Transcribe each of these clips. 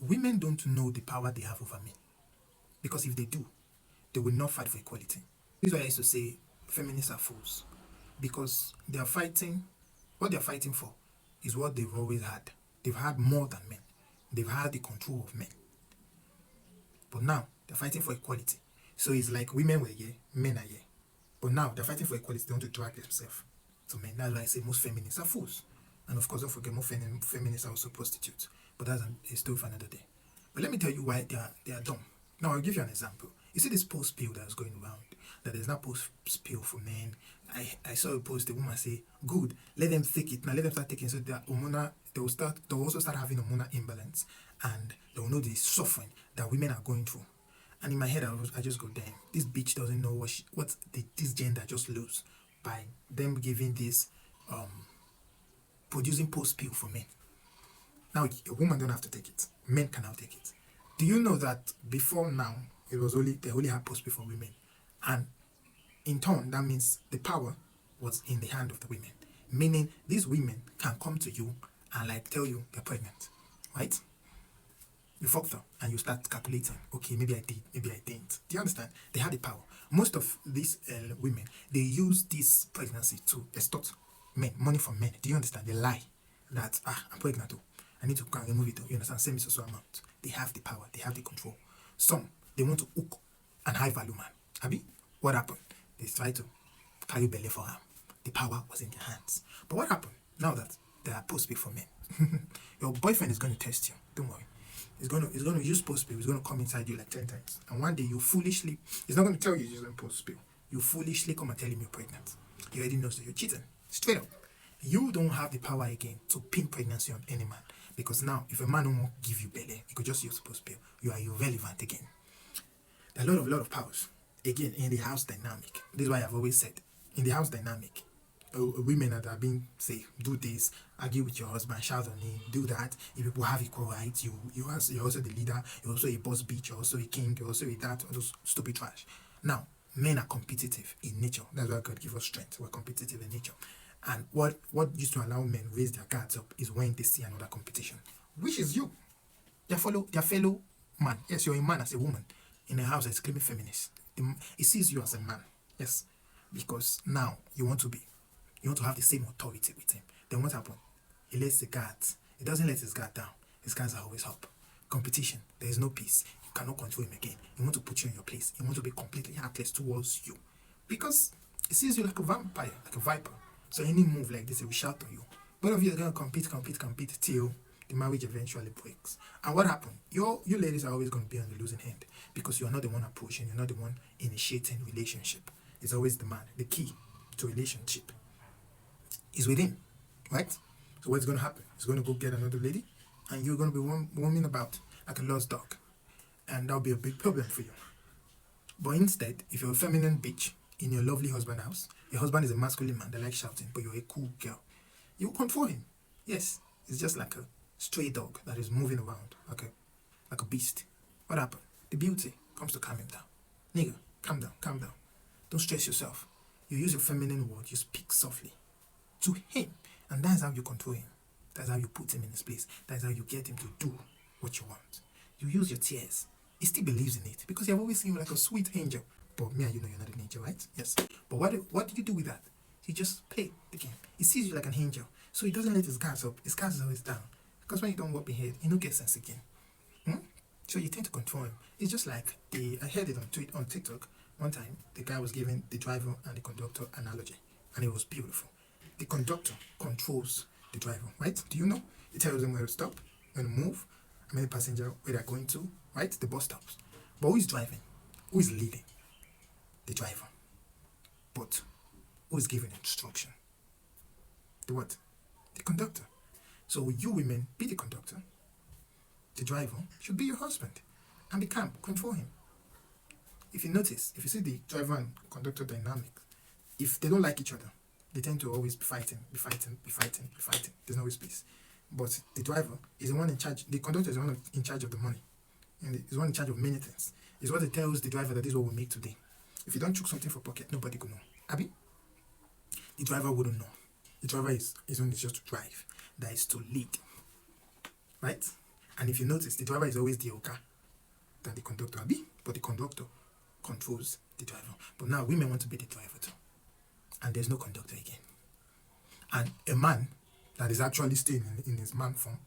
women don't know the power they have over men. Because if they do, they will not fight for equality. This is why I used to say feminists are fools. Because they are fighting, what they are fighting for is what they've always had. They've had more than men. They've had the control of men. But now they're fighting for equality. So it's like women were here, men are here. But now they're fighting for equality, they want to drag themselves to men. That's why I say most feminists are fools. And of course, don't forget, most feminists are also prostitutes. But that's a story for another day. But let me tell you why they are dumb. Now, I'll give you an example. You see this post pill that's going around, that there's not post pill for men. I saw a post, a woman say, good, let them take it. Now let them start taking, so their hormonal, they'll also start having hormonal imbalance. And they'll know the suffering that women are going through. And in my head, I just go, damn, this bitch doesn't know what this gender just lose by them giving this, producing post pill for men. Now, a woman don't have to take it. Men can now take it. Do you know that before now, they only had post pill for women? And in turn, that means the power was in the hand of the women. Meaning, these women can come to you and like tell you they're pregnant, right? You fucked her and you start calculating, okay, maybe I did, maybe I didn't. Do you understand? They had the power. Most of these women, they use this pregnancy to extort men, money from men. Do you understand? They lie that, I'm pregnant too. I need to go and remove it. You understand? Same so amount. They have the power. They have the control. Some, they want to hook an high value man. Abi, what happened? They try to carry belly for him. The power was in their hands. But what happened? Now that they are post pay for men, your boyfriend is going to test you. Don't worry. He's going to use post pay. He's going to come inside you like 10 times. And one day you foolishly, he's not going to tell you he's using post pay. You foolishly come and tell him you're pregnant. He already knows that you're cheating. Straight up. You don't have the power again to pin pregnancy on any man. Because now, if a man don't give you belly, he could just use post pay. You are irrelevant again. There are a lot of powers. Again, in the house dynamic. This is why I've always said, in the house dynamic, women that are being, say, do this, argue with your husband, shout on him, do that. If people have equal rights, you're also the leader, you're also a boss bitch, you're also a king, you're also a that, all those stupid trash. Now, men are competitive in nature. That's why God gives us strength. We're competitive in nature. And what used to allow men raise their guards up is when they see another competition, which is you, their fellow man. Yes, you're a man as a woman in a house that's screaming feminist. It sees you as a man. Yes, because now you want to have the same authority with him. Then what happens? He lets the guards. He doesn't let his guard down. His guards are always up. Competition. There is no peace. You cannot control him again. He wants to put you in your place. He wants to be completely heartless towards you, because he sees you like a vampire, like a viper. So any move like this, he will shout on you. Both of you are going to compete till the marriage eventually breaks. And what happened? You ladies are always going to be on the losing end, because you are not the one approaching, you're not the one initiating relationship. It's always the man. The key to relationship is within, right? So what's going to happen? He's going to go get another lady, and you're going to be roaming about like a lost dog. And that'll be a big problem for you. But instead, if you're a feminine bitch in your lovely husband's house, your husband is a masculine man that likes shouting, but you're a cool girl, you control him. Yes, it's just like a stray dog that is moving around like a beast. What happened? The beauty comes to calm him down. Nigga, calm down. Don't stress yourself. You use your feminine word, you speak softly to him, and that's how you control him. That's how you put him in his place. That's how you get him to do what you want. You use your tears. He still believes in it, because you've always seen you like a sweet angel. But me and you know you're not an angel, right? Yes. But what do you do with that? You just play the game. He sees you like an angel, so he doesn't let his guards up. His guards is always down, because when you don't walk ahead, he don't get sense again. So you tend to control him. It's just like I heard it on TikTok one time. The guy was giving the driver and the conductor analogy, and it was beautiful. The conductor controls the driver, right? Do you know? It tells them where to stop, when to move, how many passengers, where they're going to, right? The bus stops. But who is driving? Who is leading? The driver. But who is giving instruction? The what? The conductor. So you women, be the conductor. The driver should be your husband, and be calm, control him. If you notice, if you see the driver and conductor dynamic, if they don't like each other, they tend to always be fighting. There's no always peace. But the driver is the one in charge. The conductor is the one in charge of the money, and is the one in charge of many things. It's what it tells the driver that this is what we make today. If you don't chook something for pocket, nobody will know. Abi? The driver wouldn't know. The driver is only just to drive. That is to lead. Right? And if you notice, the driver is always the oga than the conductor, but the conductor controls the driver. But now women want to be the driver too. And there's no conductor again. And a man that is actually staying in his man form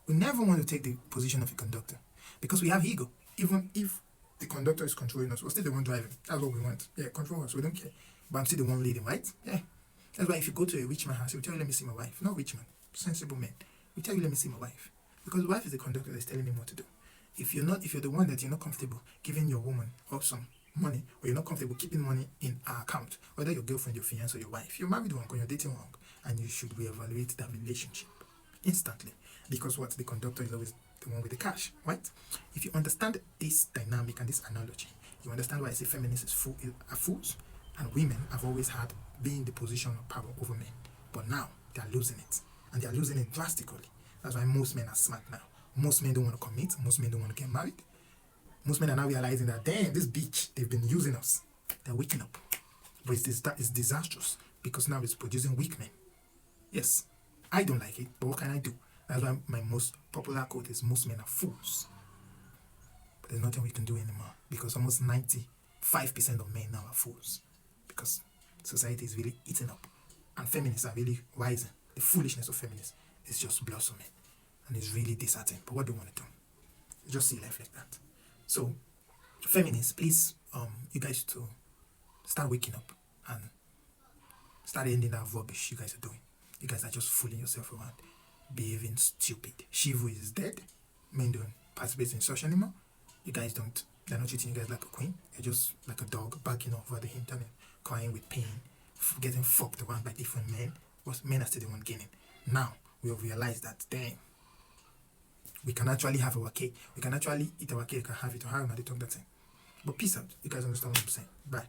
will never want to take the position of a conductor because we have ego. Even if the conductor is controlling us, we're still the one driving. That's what we want. Yeah, control us. We don't care. But I'm still the one leading, right? Yeah. That's why if you go to a rich man's house, he'll tell you, let me see my wife. Not rich man, sensible man. He'll tell you, let me see my wife. Because the wife is the conductor that's telling him what to do. If you're the one that you're not comfortable giving your woman or some money, or you're not comfortable keeping money in her account, whether your girlfriend, your fiance, or your wife, you're married wrong or you're dating wrong, and you should reevaluate that relationship instantly. Because what? The conductor is always the one with the cash, right? If you understand this dynamic and this analogy, you understand why I say feminists are fools, and women have always had been in the position of power over men. But now they are losing it, and they are losing it drastically. That's why most men are smart now. Most men don't want to commit. Most men don't want to get married. Most men are now realizing that, damn, this bitch, they've been using us. They're waking up. But it's disastrous because now it's producing weak men. Yes, I don't like it, but what can I do? That's why my most popular quote is, most men are fools. But there's nothing we can do anymore because almost 95% of men now are fools because society is really eating up. And feminists are really rising. The foolishness of feminists is just blossoming. And it's really disheartening. But what do you want to do? You just see life like that. So, feminists, please, you guys to start waking up and start ending that rubbish you guys are doing. You guys are just fooling yourself around, behaving stupid. Shivu is dead. Men don't participate in such anymore. You guys don't. They're not treating you guys like a queen. You're just like a dog backing over the internet, crying with pain, getting fucked around by different men. But men are still the one gaining. Now we have realized that, damn, we can actually have our cake. We can actually eat our cake and have it or have another talk that thing. But peace out. You guys understand what I'm saying? Bye.